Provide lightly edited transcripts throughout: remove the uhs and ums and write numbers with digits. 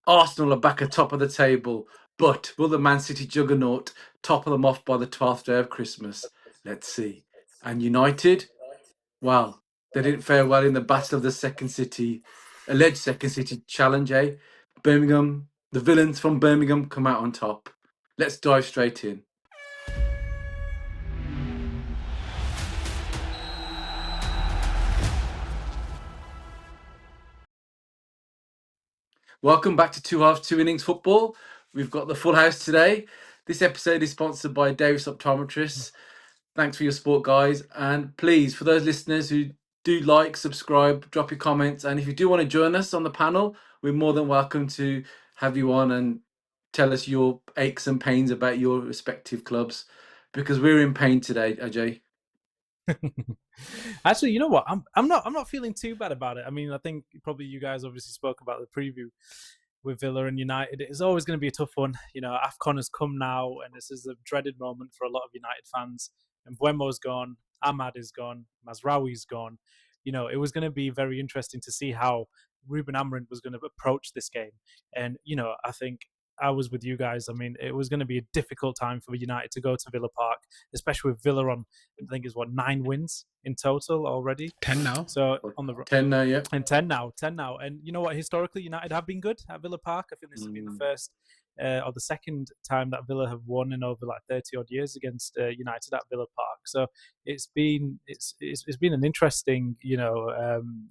Arsenal are back at top of the table, but will the Man City juggernaut topple them off by the 12th day of Christmas? Let's see. And United, well, they didn't fare well in the battle of the alleged second city challenge, eh? Birmingham, the villains from Birmingham come out on top. Let's dive straight in. Welcome back to Two Halves, Two Innings Football. We've got the full house today. This episode is sponsored by Davis Optometrists. Thanks for your support, guys. And please, for those listeners who do like, subscribe, drop your comments. And if you do want to join us on the panel, we're more than welcome to have you on and tell us your aches and pains about your respective clubs, because we're in pain today, Ajay. Actually, you know what? I'm not feeling too bad about it. I mean, I think probably you guys obviously spoke about the preview with Villa and United. It's always going to be a tough one. You know, AFCON has come now, and this is a dreaded moment for a lot of United fans. And Buemo's gone, Ahmad is gone, Mazraoui's gone. You know, it was going to be very interesting to see how Ruben Amorim was going to approach this game. And, you know, I think I was with you guys. I mean, it was going to be a difficult time for United to go to Villa Park, especially with Villa on, I think it's 9 wins in total already. 10 now. So on the 10 now, yeah. And 10 now. And you know what? Historically, United have been good at Villa Park. I think this has been the first or the second time that Villa have won in over 30 odd years against United at Villa Park. So it's been an interesting,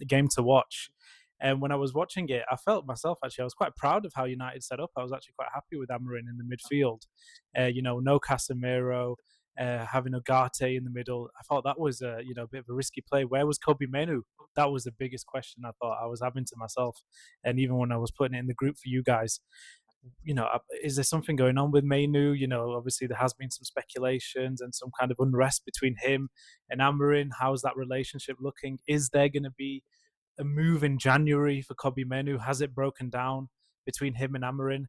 game to watch. And when I was watching it, I felt myself, actually, I was quite proud of how United set up. I was actually quite happy with Amorim in the midfield. No Casemiro, having Ugarte in the middle. I thought that was a bit of a risky play. Where was Kobe Menu? That was the biggest question I thought I was having to myself. And even when I was putting it in the group for you guys, is there something going on with Menu? Obviously there has been some speculations and some kind of unrest between him and Amorim. How's that relationship looking? Is there going to be a move in January for Kobe Menu? Has it broken down between him and Amorim?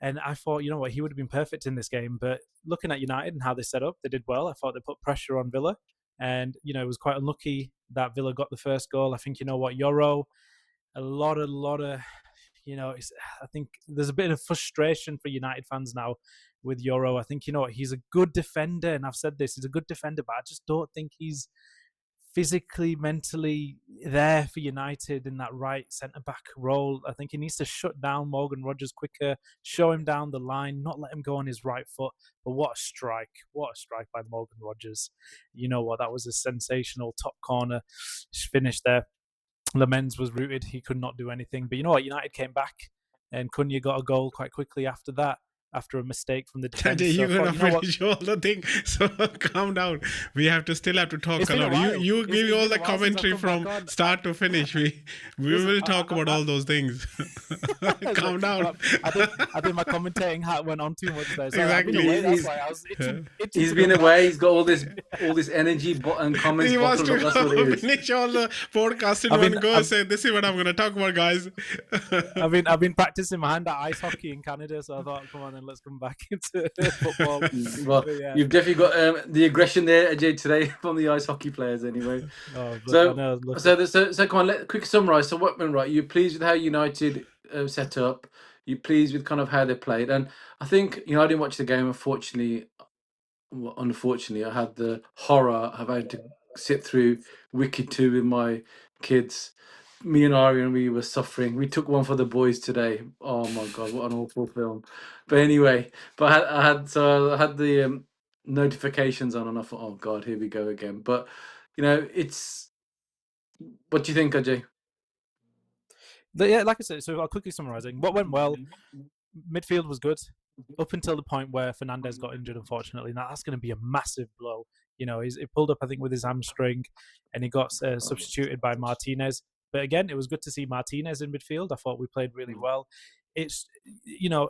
And I thought, you know what, he would have been perfect in this game. But looking at United and how they set up, they did well. I thought they put pressure on Villa. And, it was quite unlucky that Villa got the first goal. I think, Yoro, a lot of, I think there's a bit of frustration for United fans now with Yoro. I think, he's a good defender. And I've said this, he's a good defender, but I just don't think he's physically, mentally there for United in that right centre-back role. I think he needs to shut down Morgan Rogers quicker, show him down the line, not let him go on his right foot. But what a strike by Morgan Rogers. You know what, that was a sensational top corner finish there. Lamens was rooted, he could not do anything. But you know what, United came back and Cunha got a goal quite quickly after that, after a mistake from the defense. You're going to finish all the thing, so calm down. We still have to talk a lot. You give me all the commentary from start to finish. We will talk about all those things. Calm down. I think my commentating hat went on too much there. So Exactly. He's been away. He's got all this energy and comments. He wants to finish all the podcast in one go. Say, this is what I'm going to talk about, guys. I've been practicing my hand at ice hockey in Canada, so I thought, come on, then let's come back into football. Well, yeah. You've definitely got the aggression there, Ajay, today from the ice hockey players, anyway. So come on, quick summarise. So what went right? You're pleased with how United set up? You're pleased with kind of how they played? And I think, I didn't watch the game, unfortunately, I had the horror of having to sit through Wicked 2 with my kids. Me and Ari, we were suffering. We took one for the boys today. Oh my god, what an awful film! But anyway, I had the notifications on, and I thought, oh god, here we go again. But it's. What do you think, Ajay? Yeah, like I said, so I'll quickly summarising. What went well? Midfield was good up until the point where Fernandes got injured, unfortunately. Now that's going to be a massive blow. He pulled up, I think, with his hamstring, and he got substituted by Martinez. But again, it was good to see Martinez in midfield. I thought we played really well. It's,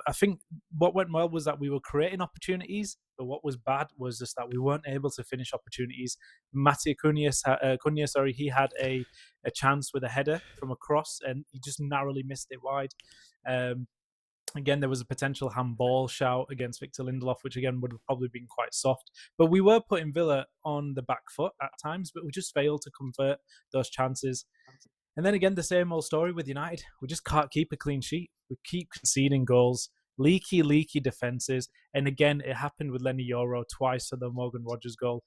I think what went well was that we were creating opportunities, but what was bad was just that we weren't able to finish opportunities. Mateo Cunha, he had a chance with a header from a cross, and he just narrowly missed it wide. Again, there was a potential handball shout against Victor Lindelof, which again would have probably been quite soft. But we were putting Villa on the back foot at times, but we just failed to convert those chances. And then again, the same old story with United. We just can't keep a clean sheet. We keep conceding goals, leaky defenses. And again, it happened with Lenny Yoro twice for the Morgan Rogers goal.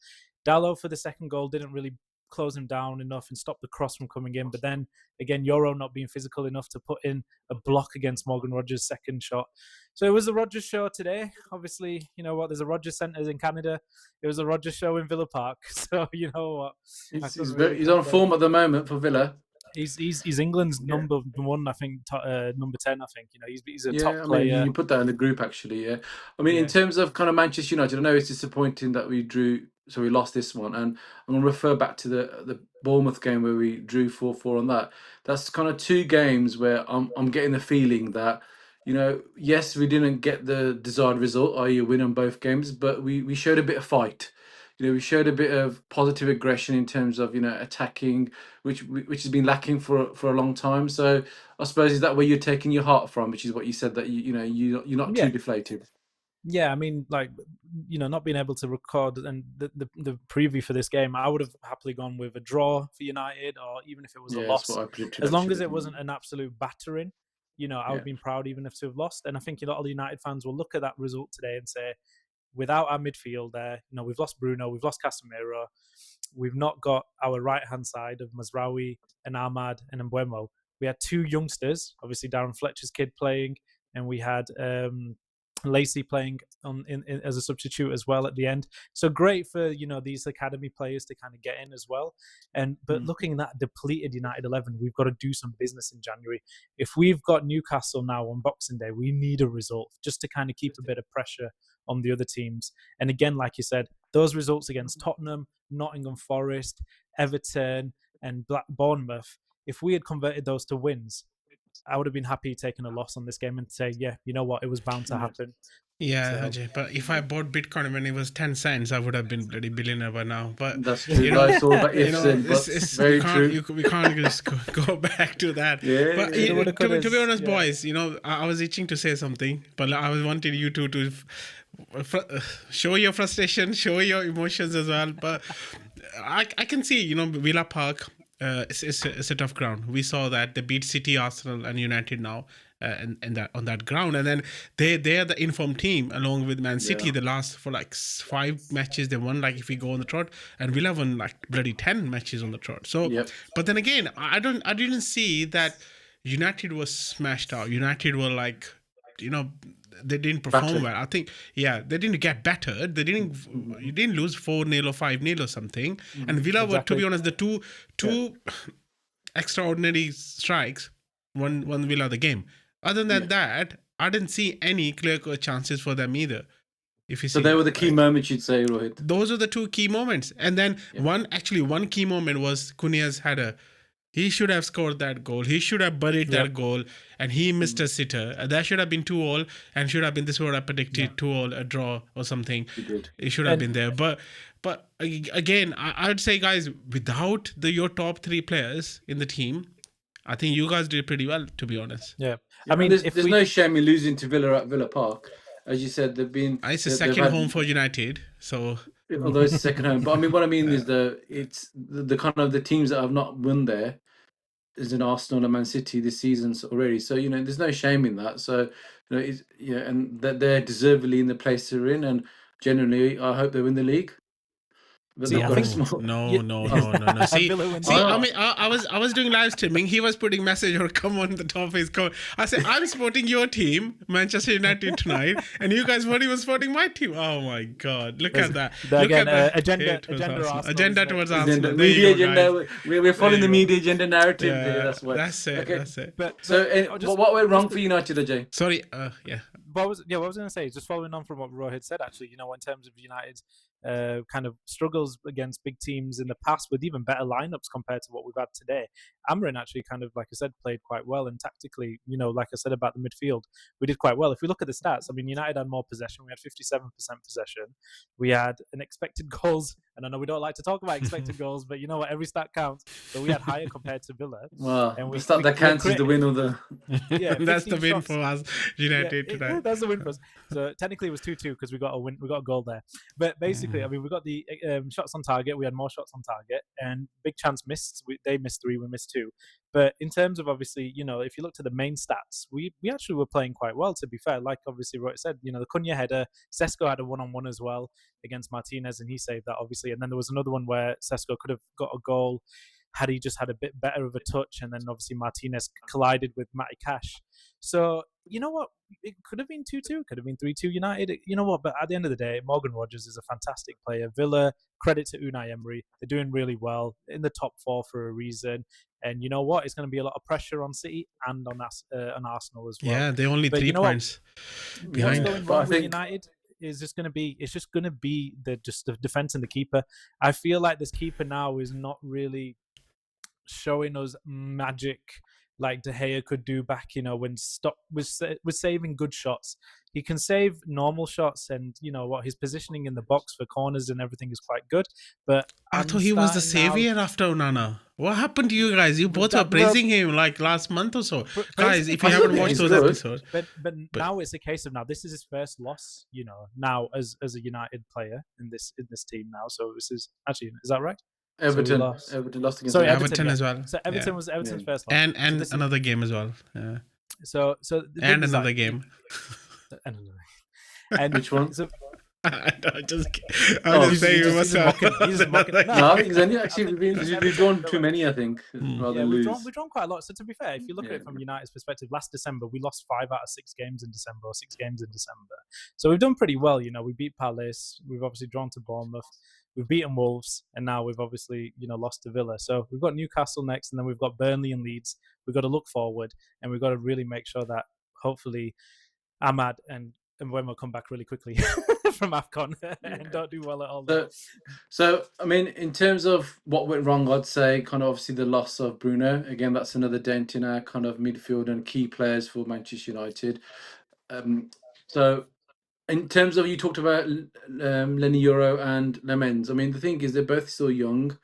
Dalot for the second goal didn't really close him down enough and stop the cross from coming in. But then again, Yoro not being physical enough to put in a block against Morgan Rogers' second shot. So it was the Rogers show today. Obviously, you know what? There's a Rogers Centre in Canada. It was a Rogers show in Villa Park. So you know what? He's on form at the moment for Villa. He's England's number one, I think, number 10. I think, you know, he's a top player. I mean, you put that in the group actually. Yeah, I mean, in terms of kind of Manchester United, I know it's disappointing that we lost this one, and I'm going to refer back to the Bournemouth game where we drew 4-4 on that. That's kind of two games where I'm getting the feeling that, you know, yes, we didn't get the desired result, i.e. a win on both games, but we showed a bit of fight. You know, we showed a bit of positive aggression in terms of, you know, attacking, which has been lacking for a long time. So I suppose, is that where you're taking your heart from, which is what you said, that you're not too deflated. Yeah, I mean, like, you know, not being able to record and the preview for this game, I would have happily gone with a draw for United, or even if it was a loss, as long as it wasn't an absolute battering. You know, I would have been proud even if to have lost. And I think, you know, all the United fans will look at that result today and say, without our midfield there, you know, we've lost Bruno, we've lost Casemiro, we've not got our right-hand side of Mazraoui and Ahmad and Mbeumo. We had two youngsters, obviously Darren Fletcher's kid playing, and we had Lacey playing as a substitute as well at the end. So great for, you know, these academy players to kind of get in as well. But looking at that depleted United 11, we've got to do some business in January. If we've got Newcastle now on Boxing Day, we need a result just to kind of keep a bit of pressure on the other teams. And again, like you said, those results against Tottenham, Nottingham Forest, Everton, and Bournemouth, if we had converted those to wins, I would have been happy taking a loss on this game and say, yeah, you know what, it was bound to happen. Yeah, Ajay, but if I bought Bitcoin when it was 10 cents, I would have been bloody billionaire by now. But that's true. You know, it's all about ifs and buts. Very true. We can't just go back to that. Yeah, but to be honest, boys, you know, I was itching to say something, but I was wanting you to show your frustration, show your emotions as well. But I can see, you know, Villa Park. It's a tough ground. We saw that they beat City, Arsenal, and United now, and that on that ground. And then they are the informed team along with Man City. Yeah. The last for like 5 matches they won. Like if we go on the trot, and Villa won like bloody 10 matches on the trot. So, but then again, I didn't see that United was smashed out. United were like, you know, they didn't perform well. I think, they didn't get battered. You didn't lose 4-0 or 5-0 or something. And Villa were, to be honest, the two extraordinary strikes won Villa the game. Other than that, I didn't see any clear-cut chances for them either. If you see, they were the key moments, you'd say, Rohit. Those are the 2 key moments. And then one key moment was Cunha's header. He should have scored that goal. He should have buried that goal, and he missed a sitter. That should have been 2-2, and should have been, this is what I predicted, 2-2, a draw or something. It should have been there. But again, I would say, guys, without your top 3 players in the team, I think you guys did pretty well, to be honest. Yeah. I mean, there's no shame in losing to Villa at Villa Park. As you said, they've been... It's a second home for United, so... Although it's a second home. But I mean, what I mean is it's the kind of the teams that have not won there is in Arsenal and Man City this season already. So, you know, there's no shame in that. So, you know, and that they're deservedly in the place they're in. And generally, I hope they win the league. But no. See, I mean, I was doing live streaming. He was putting message or come on the top of his comment. I said, I'm supporting your team, Manchester United tonight, and you guys were supporting my team. Oh my God! Look at that. Look at that. Agenda towards Arsenal. Media agenda. We're following the media agenda narrative. Yeah, that's what. That's it. Okay. That's it. But what went wrong for United, Ajay? Sorry. What I was going to say is just following on from what Rohit said. Actually, you know, in terms of United's kind of struggles against big teams in the past with even better lineups compared to what we've had today. Amorim actually kind of, like I said, played quite well, and tactically, you know, like I said about the midfield, we did quite well. If we look at the stats, I mean, United had more possession. We had 57% possession. We had an expected goals, and I know we don't like to talk about expected goals, but you know what, every stat counts. But we had higher compared to Villa. Well, and the stat that counts is the win of the... that's the win for us, United today. That's the win for us. So technically it was 2-2 because we got a win. We got a goal there. But basically, I mean, we got the shots on target. We had more shots on target, and big chance missed. They missed 3, we missed 2. But in terms of obviously, if you look to the main stats, we actually were playing quite well, to be fair. Like obviously Roy said, the Cunha header, Sesko had a one-on-one as well against Martinez, and he saved that obviously. And then there was another one where Sesko could have got a goal had he just had a bit better of a touch, and then obviously Martinez collided with Matty Cash. So you know what? It could have been 2-2, could have been 3-2 United. You know what? But at the end of the day, Morgan Rogers is a fantastic player. Villa, credit to Unai Emery. They're doing really well in the top 4 for a reason. And you know what? It's going to be a lot of pressure on City and on Arsenal as well. Yeah, they're only 3 points behind. What's going wrong with United is just going to be the defense and the keeper. I feel like this keeper now is not really showing us magic like De Gea could do back, when was saving good shots. He can save normal shots, and his positioning in the box for corners and everything is quite good. But I thought he was the savior after Onana. What happened to you guys? You both were praising him like last month or so. Guys, if you haven't watched those episodes. But now it's a case of this is his first loss, now as a United player in this team now. So this is actually, is that right? Everton lost against Everton as well. So Everton was Everton's first loss. And so another game as well. Yeah. So and another game. And which one? I'm just saying you must have. No, I think actually we've drawn too many, I think. Rather than lose. We've drawn quite a lot. So to be fair, if you look at it from United's perspective, last December we lost 5 out of 6 games in December, or 6 games in December. So we've done pretty well. We beat Palace. We've obviously drawn to Bournemouth. We've beaten Wolves, and now we've obviously, lost to Villa. So we've got Newcastle next, and then we've got Burnley and Leeds. We've got to look forward, and we've got to really make sure that hopefully Ahmad and when we'll come back really quickly from AFCON and don't do well at all. So, I mean, in terms of what went wrong, I'd say kind of obviously the loss of Bruno. Again, that's another dent in our kind of midfield and key players for Manchester United. So, in terms of, you talked about Lenny Yoro and Lemens. I mean, the thing is, they're both still young,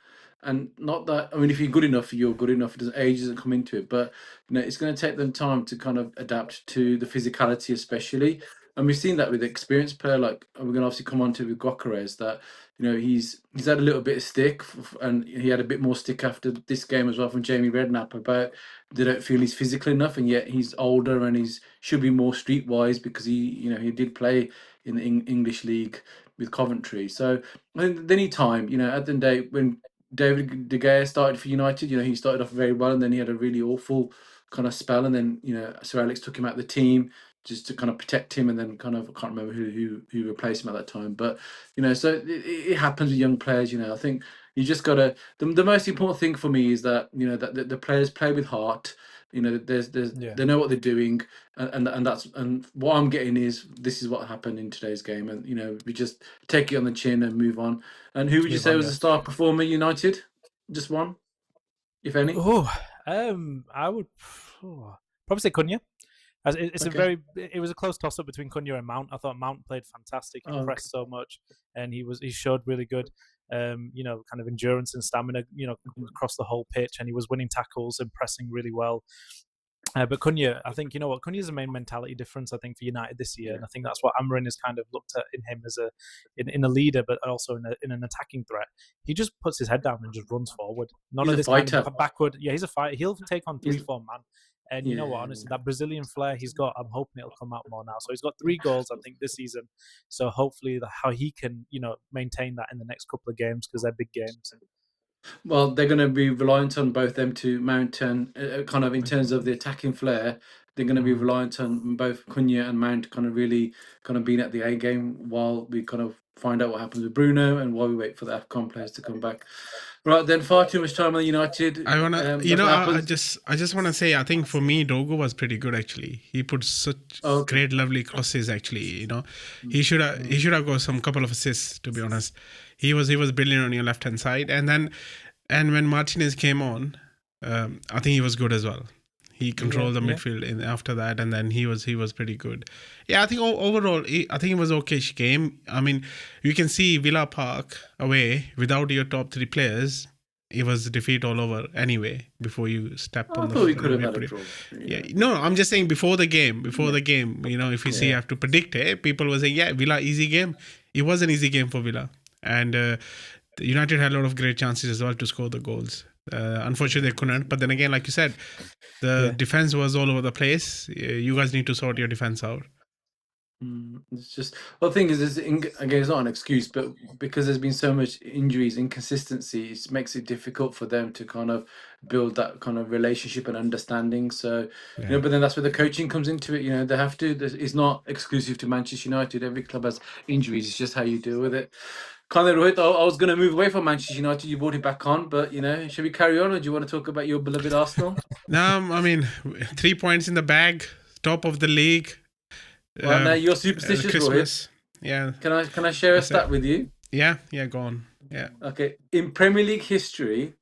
and not that. I mean, if you're good enough, you're good enough. Age doesn't come into it, but it's going to take them time to kind of adapt to the physicality, especially. And we've seen that with the experienced player, like we're going to obviously come on to with Gyokeres, that he's had a little bit of stick, and he had a bit more stick after this game as well from Jamie Redknapp about they don't feel he's physical enough, and yet he's older and he's should be more streetwise because he did play in the English league with Coventry. So I think they need time. At the end of the day, when David De Gea started for United, he started off very well, and then he had a really awful kind of spell, and then Sir Alex took him out of the team just to kind of protect him, and then kind of, I can't remember who replaced him at that time, but so it happens with young players. I think you just gotta. The most important thing for me is that that the players play with heart. They know what they're doing, and what I'm getting is this is what happened in today's game, and we just take it on the chin and move on. And who would you say was the star performer United? Just one, if any. I would probably say Cunha. It was a close toss up between Cunha and Mount. I thought Mount played fantastic, impressed so much, and he showed really good, kind of endurance and stamina, across the whole pitch, and he was winning tackles and pressing really well. But Cunha, I think Cunha is the main mentality difference, I think, for United this year, and I think that's what Amorim has kind of looked at in him as in a leader, but also in an attacking threat. He just puts his head down and just runs forward. None of this kind of backward. Yeah, he's a fighter. He'll take on 3-4 man. And you know what, honestly, that Brazilian flair he's got, I'm hoping it'll come out more now. So he's got 3 goals, I think, this season. So hopefully how he can, maintain that in the next couple of games, because they're big games. Well, they're going to be reliant on both them to Mount and kind of in terms of the attacking flair. They're going to be reliant on both Cunha and Mount kind of really kind of being at the A game while we kind of find out what happens with Bruno and while we wait for the AFCON players to come back. Right, then far too much time on United. I wanna, I just want to say, I think for me, Dogo was pretty good actually. He put such great, lovely crosses actually. He should have got some couple of assists, to be honest. He was brilliant on your left hand side, and when Martinez came on, I think he was good as well. He controlled the midfield after that, and then he was pretty good. Yeah, I think overall, I think it was okay-ish game. I mean, you can see Villa Park away without your top 3 players. It was defeat all over anyway. Before you step on the. I thought we could have had a draw. Yeah, no, I'm just saying before the game. If you see, you have to predict it. People were saying, Villa easy game. It was an easy game for Villa, and United had a lot of great chances as well to score the goals. Unfortunately, they couldn't. But then again, like you said, the defense was all over the place. You guys need to sort your defense out. It's just, well, the thing is again, it's not an excuse, but because there's been so much injuries, inconsistency, it makes it difficult for them to kind of build that kind of relationship and understanding. So, but then that's where the coaching comes into it. They have to. It's not exclusive to Manchester United. Every club has injuries. It's just how you deal with it. Kind of, Rohit, I was going to move away from Manchester United. You brought it back on, but should we carry on, or do you want to talk about your beloved Arsenal? No, I mean 3 points in the bag, top of the league. Well, now you're superstitious, Christmas. Rohit. Yeah. Can I share a stat with you? Yeah, go on. Yeah. Okay. In Premier League history,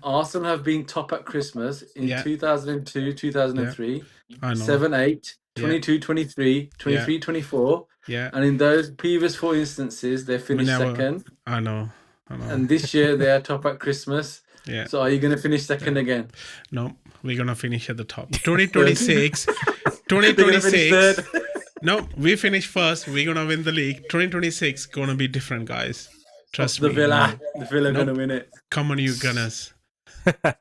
Arsenal have been top at Christmas in 2002, 2003, 7-8, 22, 23, 23, 24. Yeah. And in those previous 4 instances, they finished second. I know. And this year they are top at Christmas. Yeah. So are you going to finish second again? No, we're going to finish at the top. 2026. 2026. No, we finish first. We're going to win the league. 2026 going to be different, guys. Trust me. The Villa going to win it. Come on, you Gunners. I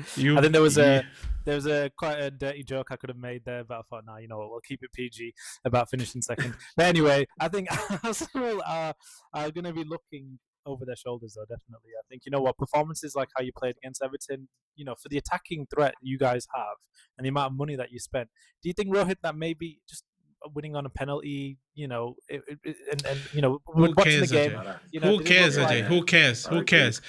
think there was a quite a dirty joke I could have made there, but I thought, no, you know what, we'll keep it PG about finishing second. But anyway, I think Arsenal are going to be looking over their shoulders, though, definitely. I think, performances like how you played against Everton, for the attacking threat you guys have and the amount of money that you spent, do you think, Rohit, that maybe just winning on a penalty, who watching cares, the game, who cares, Ajay? Who cares? Who cares?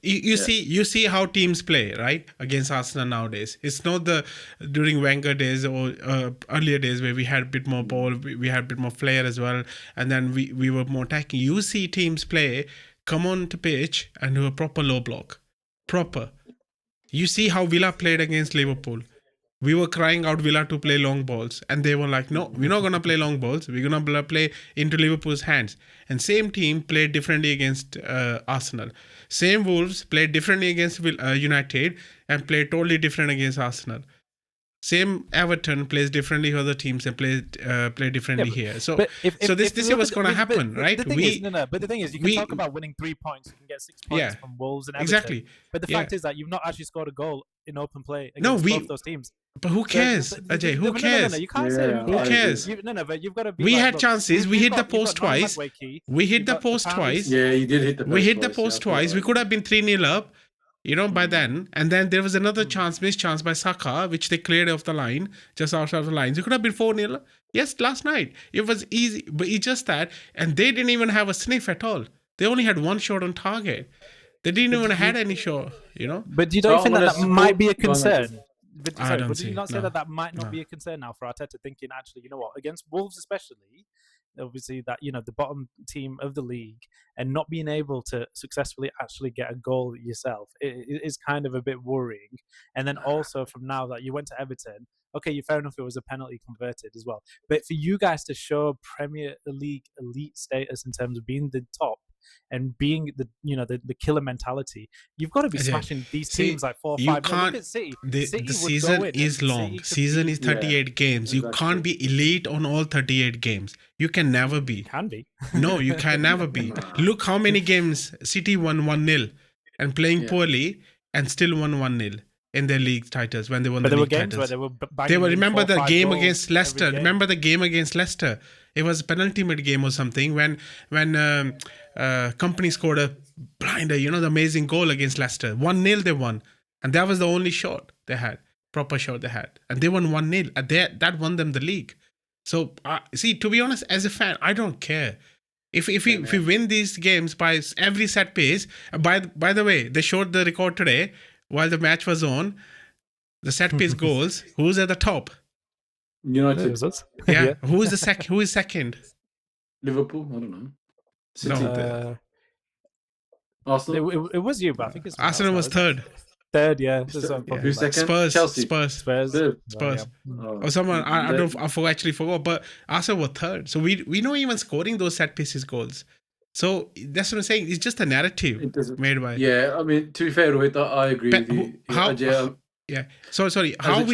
You see how teams play, right, against Arsenal nowadays. It's not during Wenger days or earlier days where we had a bit more ball, we had a bit more flair as well, and then we were more attacking. You see teams play, come on to pitch and do a proper low block. Proper. You see how Villa played against Liverpool. We were crying out Villa to play long balls, and they were like, no, we're not going to play long balls. We're going to play into Liverpool's hands. And same team played differently against Arsenal. Same Wolves played differently against United and played totally different against Arsenal. Same Everton plays differently with other teams and play differently here. So this is what's going to happen, right? But the thing is, you can talk about winning 3 points. You can get 6 points from Wolves and Everton. Exactly. But the fact is that you've not actually scored a goal in open play against both those teams. But who cares, Ajay? Who cares? No, you can't say who cares? But you've got to be. We had chances. We hit the post twice. We hit the post twice. Yeah, you did hit the post. We hit the post twice. We could have been 3-0 up, by then. And then there was another missed chance by Saka, which they cleared off the line, just outside of the lines. It could have been 4-0. Yes, last night. It was easy. But it's just that. And they didn't even have a sniff at all. They only had one shot on target. They didn't even have any shot, But you don't think that might be a concern? But I don't would see, you not say that might not be a concern now for Arteta, thinking, actually, you know what, against Wolves especially, obviously that, the bottom team of the league, and not being able to successfully actually get a goal yourself, it is kind of a bit worrying. And then also from now that you went to Everton, okay, fair enough, it was a penalty converted as well. But for you guys to show Premier League elite status in terms of being the top, and being the killer mentality, you've got to be smashing these teams like 4 or 5. You can't. The season is long. Season is 38 games. You can't be elite on all 38 games. You can never be. Can be. No, you can never be. Look how many games City won 1-0 and playing poorly and still won 1-0 in their league titles when they won the league titles. They were remember the game against Leicester. Remember the game against Leicester. It was a penultimate game or something when Company scored a blinder, the amazing goal against Leicester. 1-0 they won. And that was the only shot they had, proper shot they had. And they won 1-0. That won them the league. So, see, to be honest, as a fan, I don't care. If we win these games by every set piece, by the way, they showed the record today while the match was on, the set piece goals, who's at the top? United. Yeah. Who is second? Liverpool? I don't know. City. No. Arsenal? It was you, but I think it's Arsenal was third. Third, yeah. Who's second? Spurs. Chelsea. Spurs. Or someone I actually forgot, but Arsenal were third. So we not even scoring those set pieces goals. So that's what I'm saying. It's just a narrative made by. Yeah, I mean, to be fair, Rohit, I agree with you. Yeah. So sorry. How we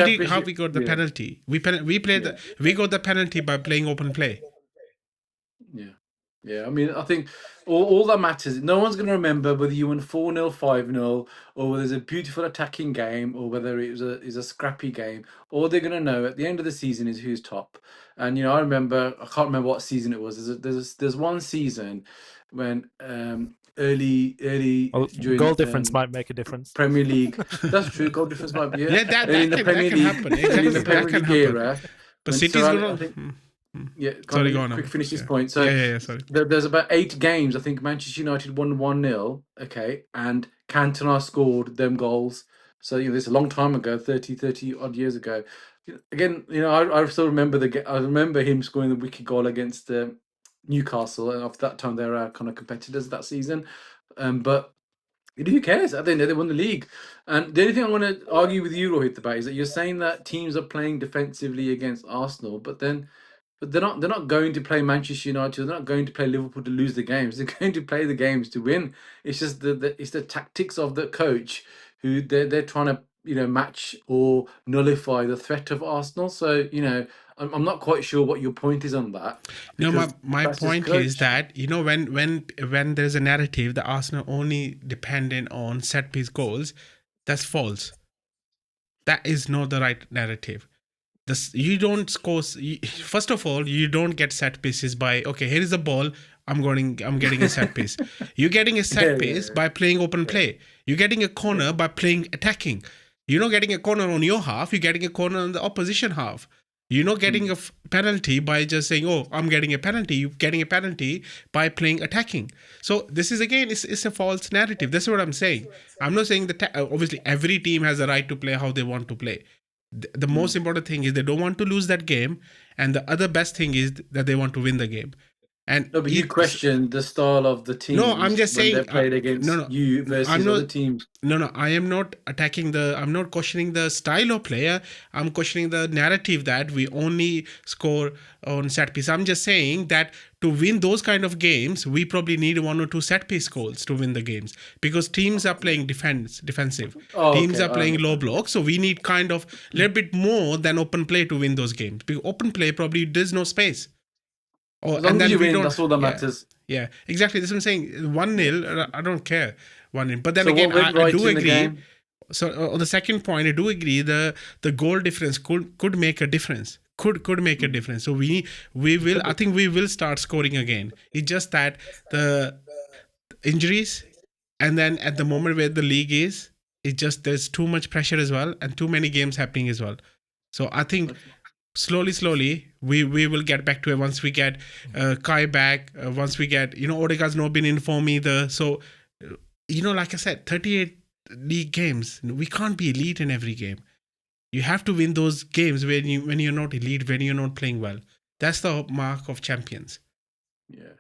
got the penalty? We got the penalty by playing open play. Yeah. Yeah, I mean, I think all that matters. No one's going to remember whether you won 4-0, 5-0, or whether it's a beautiful attacking game, or whether it was a scrappy game. All they're going to know at the end of the season is who's top. And I remember, I can't remember what season it was. There's one season when early Well, during goal difference might make a difference. Premier League. That's true. Goal difference might be Yeah, that in the can Premier League, happen. in Exactly, the that Premier can League happen. era. But When City's Sir gonna. I think yeah, Sorry, can go I on. quick finish this Yeah. point? So Yeah. Sorry. there's about 8 games. I think Manchester United won 1-0. Okay, and Cantona scored them goals. So this is a long time ago, 30 odd years ago. Again, I still remember I remember him scoring the wicked goal against Newcastle, and after that time they were our kind of competitors that season. But who cares? At the end, they won the league. And the only thing I want to argue with you, Rohit, about is that you're saying that teams are playing defensively against Arsenal, but they're not going to play Manchester United. They're not going to play Liverpool to lose the games. They're going to play the games to win. It's just it's the tactics of the coach who they're trying to match or nullify the threat of Arsenal. So I'm not quite sure what your point is on that. No, my That's just point is coach. that when there's a narrative that Arsenal only dependent on set piece goals, that's false. That is not the right narrative. You don't score. First of all, you don't get set pieces by here is the ball. I'm getting a set piece. You're getting a set piece by playing open play. You're getting a corner by playing attacking. You're not getting a corner on your half. You're getting a corner on the opposition half. You're not getting a penalty by just saying, "Oh, I'm getting a penalty." You're getting a penalty by playing attacking. So this is again, it's a false narrative. That's what I'm saying. I'm not saying that obviously every team has the right to play how they want to play. The most important thing is they don't want to lose that game, and the other best thing is that they want to win the game. And No, but you question the style of the teams no, I'm just when saying they're played against you versus I'm not, other teams. No, I am not I'm not questioning the style of player. I'm questioning the narrative that we only score on set piece. I'm just saying that to win those kind of games, we probably need 1 or 2 set piece goals to win the games because teams are playing defensive. Teams are playing low block, so we need kind of a little bit more than open play to win those games. Because open play probably there's no space. As long as you win, that's all that matters. Yeah, exactly. That's what I'm saying. 1-0, I don't care. 1-0. But then So again, what went right I do in the agree. game? So on the second point, I do agree the goal difference could make a difference. Could make a difference. So we will. I think we will start scoring again. It's just that the injuries, and then at the moment where the league is, it just there's too much pressure as well, and too many games happening as well. So I think slowly we will get back to it once we get Kai back, once we get Odegaard's not been informed either, so like I said, 38 league games, we can't be elite in every game. You have to win those games when you're not elite, when you're not playing well. That's the mark of champions. Yeah.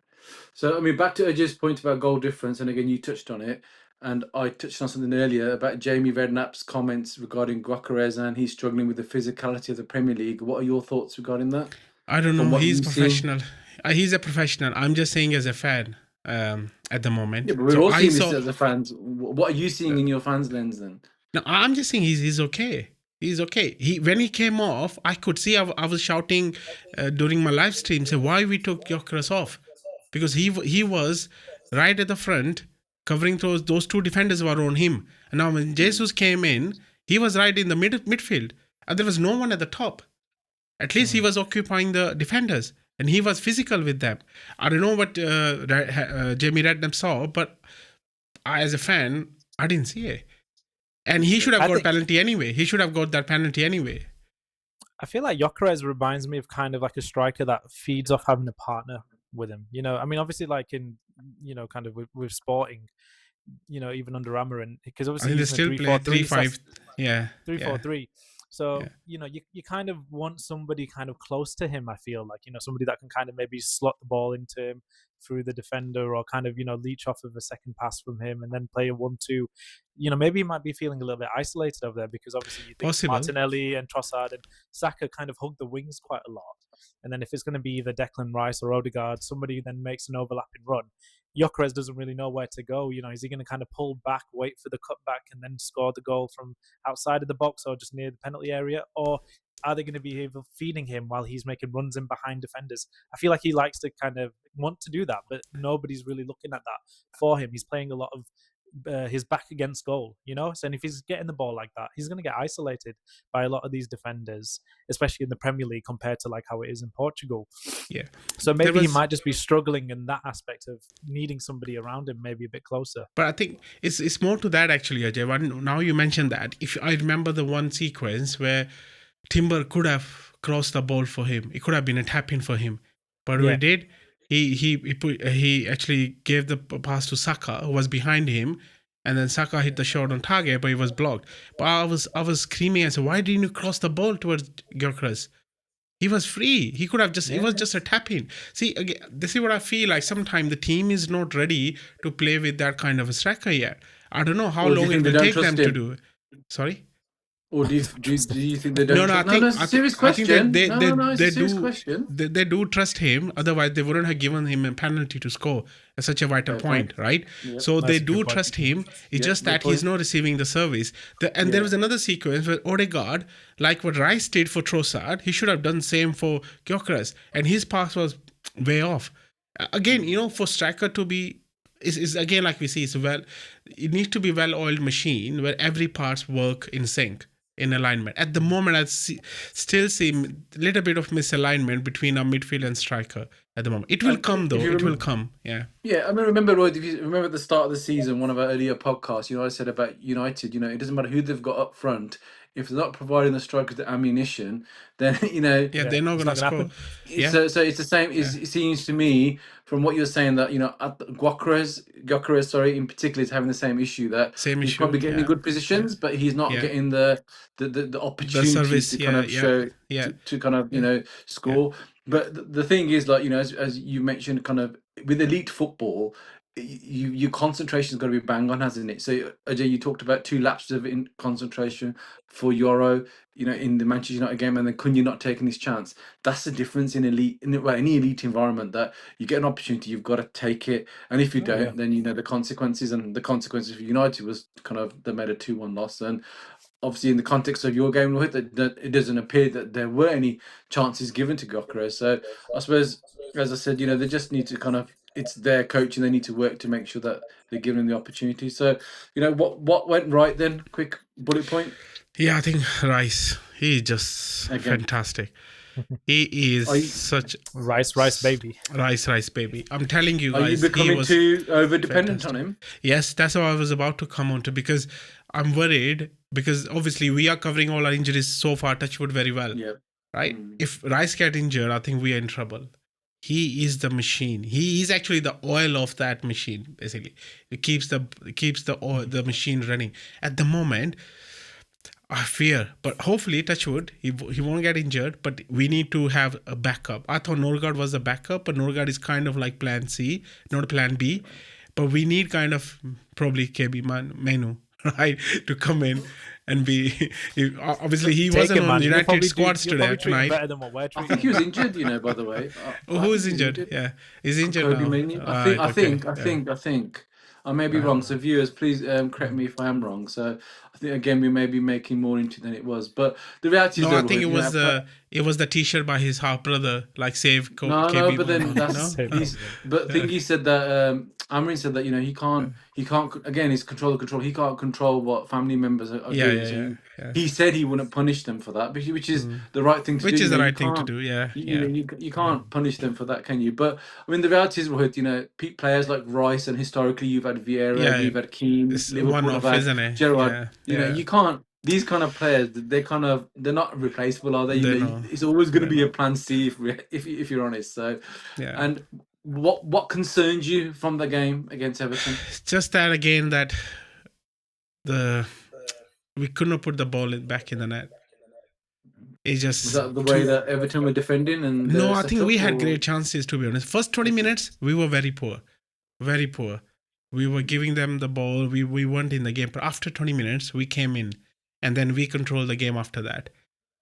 So I mean, back to Ajay's point about goal difference, and again you touched on it, and I touched on something earlier about Jamie Redknapp's comments regarding Gyokeres and he's struggling with the physicality of the Premier League. What are your thoughts regarding that? I don't know. He's professional. He's a professional. I'm just saying as a fan at the moment. Yeah, but we're all seeing this as a fans. What are you seeing in your fans' lens then? No, I'm just saying he's okay. He's okay. When he came off, I could see I was shouting during my live stream, say why we took Gyokeres off, because he was right at the front covering those 2 defenders were on him. And now when Jesus came in, he was right in the midfield, and there was no one at the top. At least he was occupying the defenders, and he was physical with them. I don't know what Jamie Redknapp saw, but I, as a fan, I didn't see it. And he should have got penalty anyway. He should have got that penalty anyway. I feel like Gyokeres reminds me of kind of like a striker that feeds off having a partner with him. I mean, obviously, like in kind of with Sporting, even under Amorim, because obviously they still play 3-5, 3-4-3. So you kind of want somebody kind of close to him. I feel like somebody that can kind of maybe slot the ball into him through the defender, or kind of leech off of a second pass from him and then play a 1-2. Maybe he might be feeling a little bit isolated over there, because obviously you think Martinelli and Trossard and Saka kind of hug the wings quite a lot. And then if it's going to be either Declan Rice or Odegaard, somebody then makes an overlapping run. Gyokeres doesn't really know where to go. Is he going to kind of pull back, wait for the cutback, and then score the goal from outside of the box or just near the penalty area? Or are they going to be feeding him while he's making runs in behind defenders? I feel like he likes to kind of want to do that, but nobody's really looking at that for him. He's playing a lot of his back against goal, So if he's getting the ball like that, he's going to get isolated by a lot of these defenders, especially in the Premier League compared to like how it is in Portugal. Yeah. So maybe he might just be struggling in that aspect of needing somebody around him, maybe a bit closer. But I think it's more to that actually, Ajay. Now you mentioned that. If I remember the one sequence where Timber could have crossed the ball for him, it could have been a tap in for him, but what he did, he actually gave the pass to Saka, who was behind him, and then Saka hit the shot on target, but he was blocked. But I was screaming and said, "Why didn't you cross the ball towards Gyokeres? He was free. He could have just. It was just a tap in." See, again, this is what I feel like. Sometimes the team is not ready to play with that kind of a striker yet. I don't know how long it will take them to do it. Sorry. Or do you think they don't? No, it's a serious question. They serious question. They do trust him. Otherwise, they wouldn't have given him a penalty to score at such a vital point, right? Yep. So they do trust him. It's just that he's not receiving the service. There was another sequence where Odegaard, like what Rice did for Trossard, he should have done the same for Gyokeres, and his pass was way off. Again, for striker to be. Is again, like we see, it needs to be well-oiled machine where every parts work in sync, in alignment. At the moment, I still see a little bit of misalignment between our midfield and striker at the moment. It will come, though. It will come, yeah. Yeah, I mean, remember, Lloyd, if you remember at the start of the season, one of our earlier podcasts, I said about United, it doesn't matter who they've got up front. If they're not providing the strikers the ammunition, then, they're not going to score. Yeah. So it's the same. It seems to me, from what you're saying, that, Gyokeres, in particular, is having the same issue, that he's probably getting in good positions, but he's not getting the opportunity to kind of show, to kind of, score. Yeah. But the thing is, like, as you mentioned, kind of, with elite football, your concentration's got to be bang on, hasn't it? So, Ajay, you talked about 2 lapses of concentration for Yoro, in the Manchester United game, and then Cunha not taking his chance. That's the difference in any elite environment, that you get an opportunity, you've got to take it, and if you don't, then the consequences. And the consequences for United was kind of, they made a 2-1 loss. And obviously, in the context of your game, that it doesn't appear that there were any chances given to Gyokeres. So I suppose, as I said, they just need to kind of, it's their coach, and they need to work to make sure that they're giving them the opportunity. So, what went right then? Quick bullet point. Yeah, I think Rice. He's just fantastic. He is such Rice baby. Rice baby. I'm telling you guys. Are you becoming too over dependent on him? Yes, that's what I was about to come on to, because I'm worried, because obviously we are covering all our injuries so far, touchwood, very well. Yeah. Right? If Rice get injured, I think we are in trouble. He is the machine. He is actually the oil of that machine, basically. It keeps the machine running. At the moment, I fear, but hopefully, touch wood, he won't get injured, but we need to have a backup. I thought Norgard was the backup, but Norgard is kind of like plan C, not plan B. But we need kind of probably KB Menu, right, to come in and be. Obviously, he wasn't on United squads today tonight. Better than what we're I think he was injured, by the way. Who is injured? Yeah, he's injured now. I think. I may be wrong, so viewers, please correct me if I am wrong. So I think, again, we may be making more into than it was, but the reality is, I think it was the T-shirt by his half brother, like save. No, but then Thingy said that Amorim said that he can't again, it's control. He can't control what family members are doing. He said he wouldn't punish them for that, which is the right thing to do. Which is the right thing to do, yeah. You can't punish them for that, can you? But I mean, the reality is, peak players like Rice, and historically you've had Vieira, you've had Keane, Liverpool have had Gerrard. You can't. These kind of players, they're not replaceable, are they? It's always going to be a plan C if you're honest. So, and what concerns you from the game against Everton? Just that again, that we could not put the ball back in the net. It's just, was that the way that Everton were defending? And no, I think we had great chances, to be honest. First 20 minutes, we were very poor. Very poor. We were giving them the ball. We weren't in the game. But after 20 minutes, we came in. And then we controlled the game after that.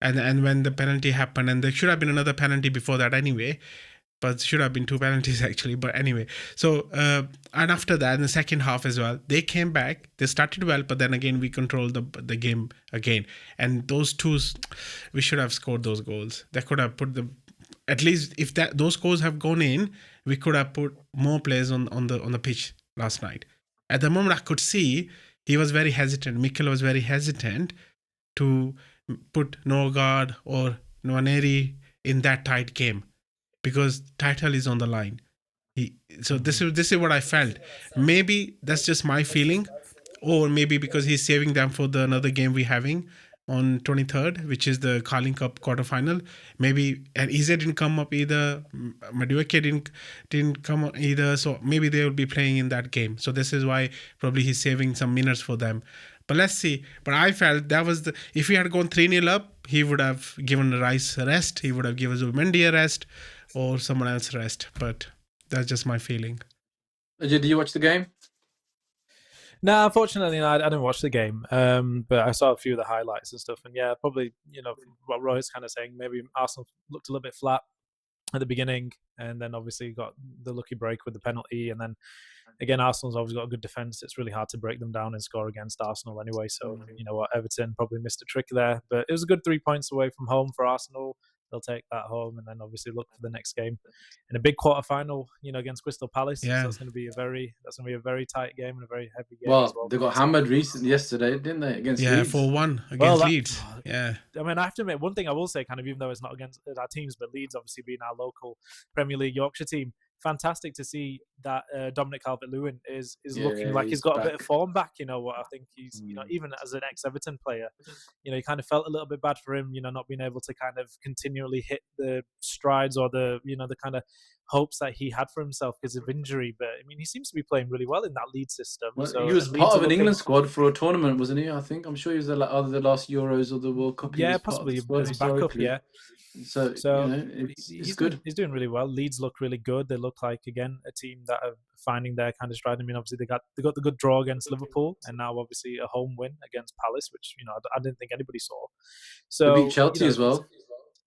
And when the penalty happened, and there should have been another penalty before that anyway, but should have been 2 penalties actually. But anyway, so and after that, in the second half as well, they came back. They started well, but then again we controlled the game again. And those two, we should have scored those goals. They could have put the, at least if that those goals have gone in, we could have put more players on the pitch last night. At the moment, I could see he was very hesitant. Mikel was very hesitant to put Norgard or Nwaneri in that tight game, because title is on the line. So this is what I felt. Maybe that's just my feeling, or maybe because he's saving them for the another game we're having on 23rd, which is the Carling Cup quarterfinal. Maybe, and Eze didn't come up either. Madueke didn't come up either. So maybe they will be playing in that game. So this is why probably he's saving some minutes for them. But let's see. But I felt that was if he had gone 3-0 up, he would have given Rice a rest. He would have given Zubimendi a rest, or someone else rest. But that's just my feeling. Ajay, did you watch the game? No, unfortunately, I didn't watch the game, but I saw a few of the highlights and stuff. And yeah, probably, what Roy's kind of saying, maybe Arsenal looked a little bit flat at the beginning, and then obviously got the lucky break with the penalty. And then again, Arsenal's always got a good defense. It's really hard to break them down and score against Arsenal anyway. So, you know what, Everton probably missed a trick there. But it was a good 3 points away from home for Arsenal. They'll take that home and then obviously look for the next game in a big quarterfinal, against Crystal Palace. Yeah. So it's going to be a very tight game and a very heavy game Well, as well. they got hammered yesterday, didn't they, against Leeds? 4-1 against Leeds. Yeah. I mean, I have to admit, one thing I will say, kind of, even though it's not against our teams, but Leeds obviously being our local Premier League Yorkshire team, fantastic to see that Dominic Calvert-Lewin is looking like he's got back. A bit of form back. What I think he's, even as an ex-Everton player, he kind of felt a little bit bad for him, not being able to kind of continually hit the strides or the, the kind of hopes that he had for himself because of injury. But I mean, he seems to be playing really well in that Leeds system. Well, so he was part of an England squad for a tournament, wasn't he? I think. I'm sure he was either the last Euros or the World Cup. Yeah, possibly as backup. Yeah. So it's good. He's doing really well. Leeds look really good. They look like, again, a team that are finding their kind of stride. I mean, obviously they got the good draw against Liverpool, and now obviously a home win against Palace, which I didn't think anybody saw. So they beat Chelsea as well.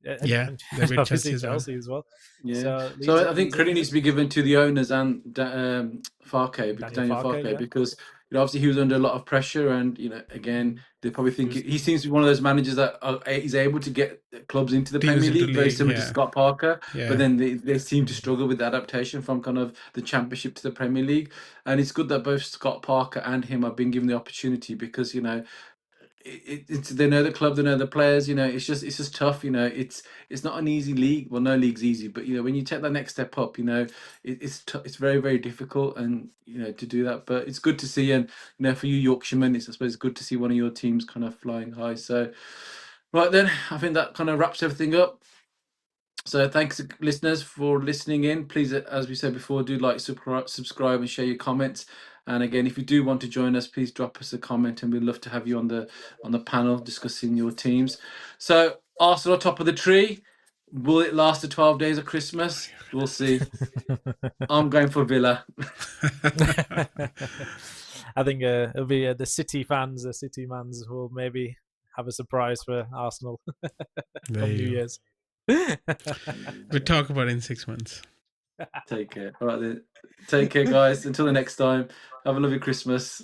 Yeah, they beat Chelsea as well. Yeah. So I think credit needs to be given to the owners and Farke, Daniel Farke, because obviously he was under a lot of pressure, and again they probably think he seems to be one of those managers that is able to get clubs into the Premier League, very similar to Scott Parker. Yeah. But then they seem to struggle with the adaptation from kind of the Championship to the Premier League, and it's good that both Scott Parker and him have been given the opportunity because it's they know the club, they know the players. It's just tough. It's not an easy league. Well, no league's easy, but when you take that next step up, it's very, very difficult, and to do that. But it's good to see, and for you Yorkshiremen, I suppose it's good to see one of your teams kind of flying high. So, right then, I think that kind of wraps everything up. So thanks, listeners, for listening in. Please, as we said before, do like, subscribe, and share your comments. And again, if you do want to join us, please drop us a comment, and we'd love to have you on the panel discussing your teams. So Arsenal top of the tree. Will it last the 12 days of Christmas? We'll see. I'm going for Villa. I think it'll be the City fans, the City mans will maybe have a surprise for Arsenal come New Year's. We'll talk about it in 6 months. Take care. All right then. Take care, guys. Until the next time. Have a lovely Christmas.